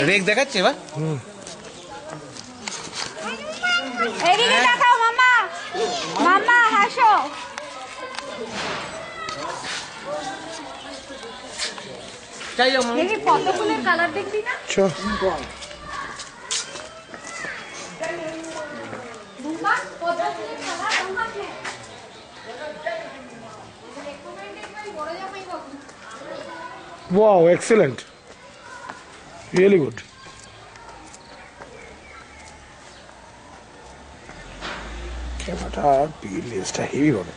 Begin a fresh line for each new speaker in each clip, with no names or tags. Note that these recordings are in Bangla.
রেক দেখাচ্ছে এবার।
এদিকে তাকাও মামা, মামা হাসো। দেখি পদ্ম ফুলের কালার দেখবি না?
Wow, excellent. Really good. ক্যামেরাটা লেন্সটা হেভি হবে।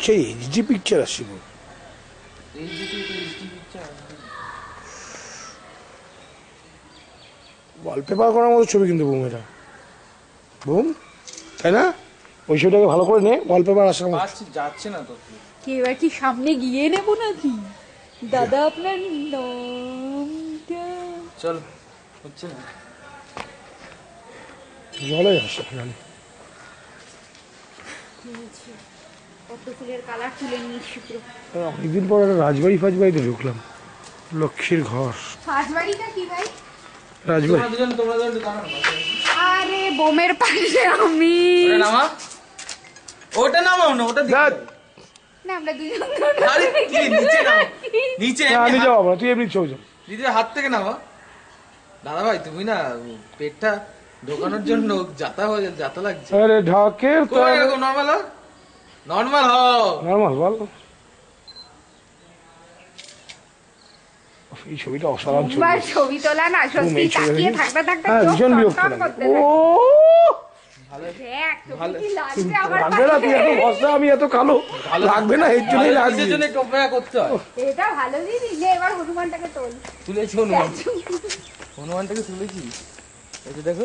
সেই এইচডি পিকচার আসছিল। ওয়ালপেপার করার মতো ছবি কিন্তু বুম, এটা বুম, তাই না? ওই ছবিটাকে ভালো করে নে, ওয়ালপেপার আসার মতো
যাচ্ছে না তো।
কি এবার কি সামনে গিয়ে নেবো নাকি? দাদা আপনার নামটা
চল, হচ্ছে না,
জলে আসে জানি।
পদ্ম ফুলের কালার তুলে নিয়েছি পুরো।
অনেকদিন পর একটা রাজবাড়ি ফাজবাড়িতে ঢুকলাম। লক্ষ্মীর ঘর।
রাজবাড়িটা কি ভাই?
রাজবাড়ি।
আরে বোমের পাশে আমি।
ওটা নামাও না, ওটা
না আমরা দুজন
নিচে নাও, নিচে
আমি যাবো না, তুই এমনি ছবি
দিদির হাত থেকে নামা। দাদা ভাই তুমি না পেটটা ঢোকানোর জন্য যাতা লাগছে।
আরে ঢাকের তো
এরকম নরমাল হও, নরমাল হও,
নরমাল বল। এই ছবিটা অসাধারণ ছবি।
ছবি তোলা না সত্যি তাকিয়ে থাকতে থাকতে
ভীষণ বিরক্ত লাগে। ও লাগবে না, তুই এত ভরসা, আমি এত কালো, লাগবে না, এর জন্যই লাগবে।
এটা ভালো দিদি। এবার হনুমানটাকে তোল।
তুলেছি হনুমানটাকে তুলেছি, এই যে দেখো।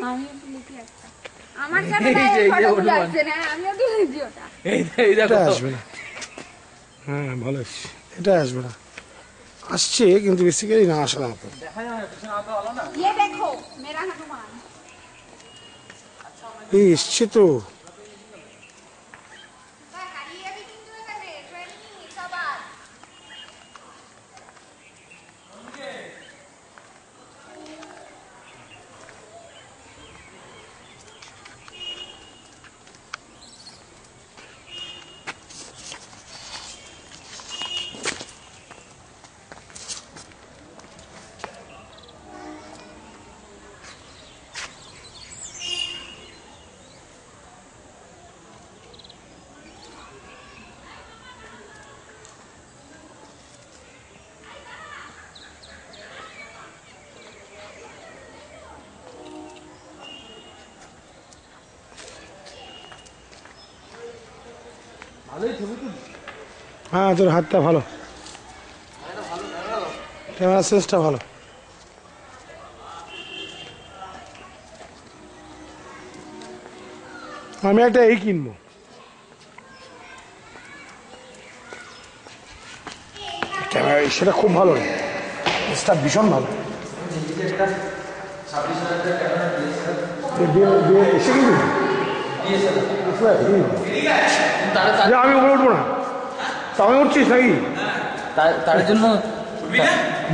আমি তুলেছি একটা, আমার ক্যামেরায় ফটো আসছে না, আমিও তুলেছি ওটা।
এই দেখো,
আসবে না। হ্যাঁ ভালো আছে, এটা আসবে না, আসছে কিন্তু বেসিক্যালি না আসার মতো।
দেখা যায় না, পিছনে আলো আলো না।
ये देखो मेरा हनुमान।
এই এসছে তো। হ্যাঁ তোর হাতটা ভালো, ক্যামেরা সেন্সটা ভালো। আমি একটা এই কিনবো। ক্যামেরা সেটা খুব ভালো, সেটা ভীষণ ভালো। এসে কিন্তু আমি উপরে উঠবো না, আমি উঠছিস নাকি?
তার জন্য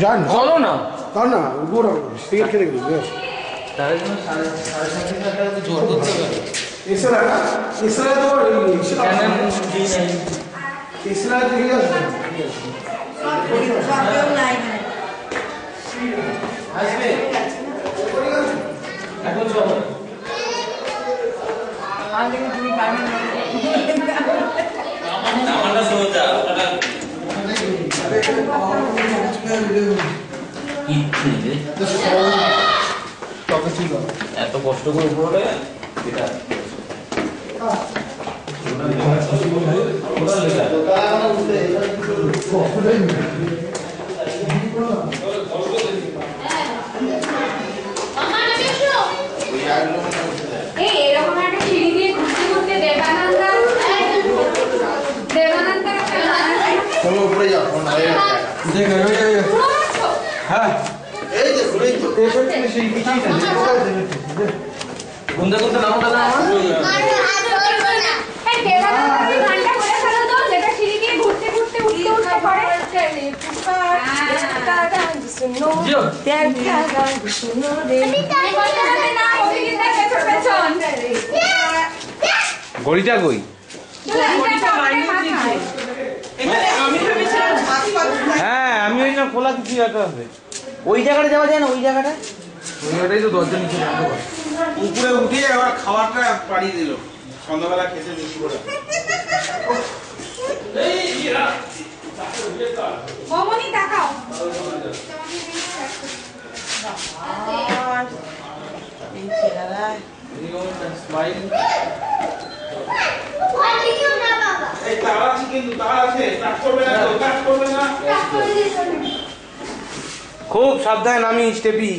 যান
চলো না,
তার না উঠবো না, সিগারেট খেতে গেলি
তার জন্য 7.5 টাকা জোর করতে হবে। আসবে এখন চলো। এত কষ্ট করে পড়ে এটা
এরকম একটা সিঁড়ি দিয়ে ঘুরতে ঘুরতে দেবানন্দ
চলো উপরে যাও।
হ্যাঁ কোনটা কোনটা নাম দাদা
দেবানন্দ গানটা করে ফেলো তো, যেটা সিঁড়ি দিয়ে ঘুরতে ঘুরতে উঠতে উঠতে করে।
জিও।
ঘড়িটা কই? হ্যাঁ আমি ওই না খোলা কিছু একটা হবে। ওই জায়গাটা যাওয়া যায় না? ওই জায়গাটা
ওইটাই তো দরজা নিচে বন্ধ কর।
উপরে উঠে আবার খাবারটা পাড়িয়ে দিল সন্ধ্যাবেলা খেতে বেশি করে
মমনি তাকাও
স্মাইল।
এই তার আছে কিন্তু তার আছে কাজ করবে না তো কাজ করবে না
খুব সাবধানে নামিস টেপি।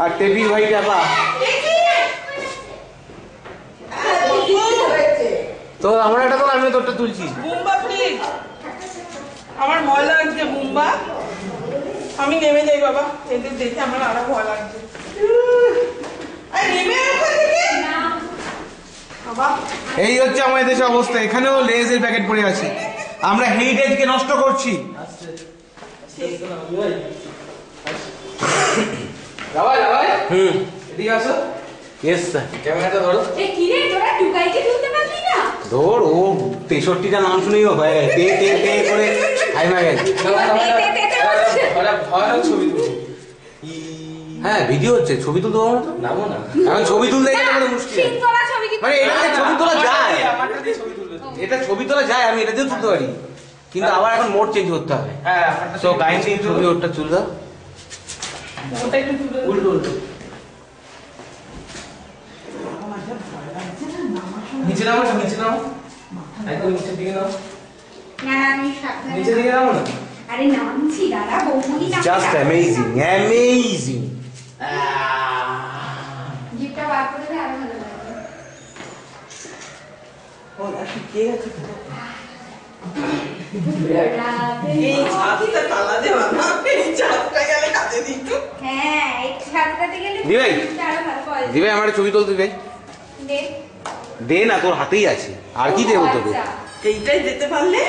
আর টেপির ভাই টাকা তো আমার একটা তো আমি তোরটা তুলছি।
বুম্বা প্লিজ আমার ভয় লাগছে বুম্বা আমি নেমে যাই বাবা এদের দেখে আমার আরো ভয় লাগছে আরে নেমে ওখান থেকে বাবা
এই হচ্ছে আমাদের দেশের অবস্থা। এখানেও লেজের প্যাকেট পড়ে আছে। আমরা হেরিটেজকে নষ্ট করছি।
দাবাই দাবাই
হুম
এদিকে আসো।
Yes sir.
ক্যামেরাটা ধরো।
এ কি রে তোরা টুকাইকে তুলতে পারলি না
ধর ও 63টা নাম শুনেই হয়ে গেছে। তে তে তে করে হাই মা গেছে।
ভয়ানক ছবি তুলবো।
হ্যাঁ ভিডিও হচ্ছে, ছবি তুলতে পারবো না তো?
নামো না।
এখন ছবি তুলতে গেলে মানে মুশকিল।
সিন তোলা ছবি কি
মানে এটা ছবি তোলা যায়,
আমারটা দিয়ে ছবি তুলবে তো।
এটা ছবি তোলা যায়, আমি এটা দিয়েও তুলতে পারি, কিন্তু আবার এখন মোড চেঞ্জ করতে হবে।
হ্যাঁ আমারটা
সো কাইন্ডলি ছবি ওটা তুলে দাও।
ওটা একটু তুলে
উল্টো উল্টো। নিচে নামো নিচে নামো। একদম নিচের দিকে নামো।
না আমি সাবধানে
নিচের দিকে নামো না।
আরে নামছি দাদা বৌমনি নামছি
জাস্ট অ্যামেজিং অ্যামেজিং।
জিপটা বার করে দে আরো ভালো লাগবে
এই ছাদটা তালা দেওয়া না এই ছাদটা গেলে কাজে দিত
হ্যাঁ এই ছাদটাতে গেলে
দিভাই।
আরো ভালো পাওয়া
দিবে আমার ছবি তুলতে দিবে?
দে
দে না, তোর হাতেই আছে, আর কি দেবো তোকে?
আচ্ছা।
এইটাই যেতে পারলে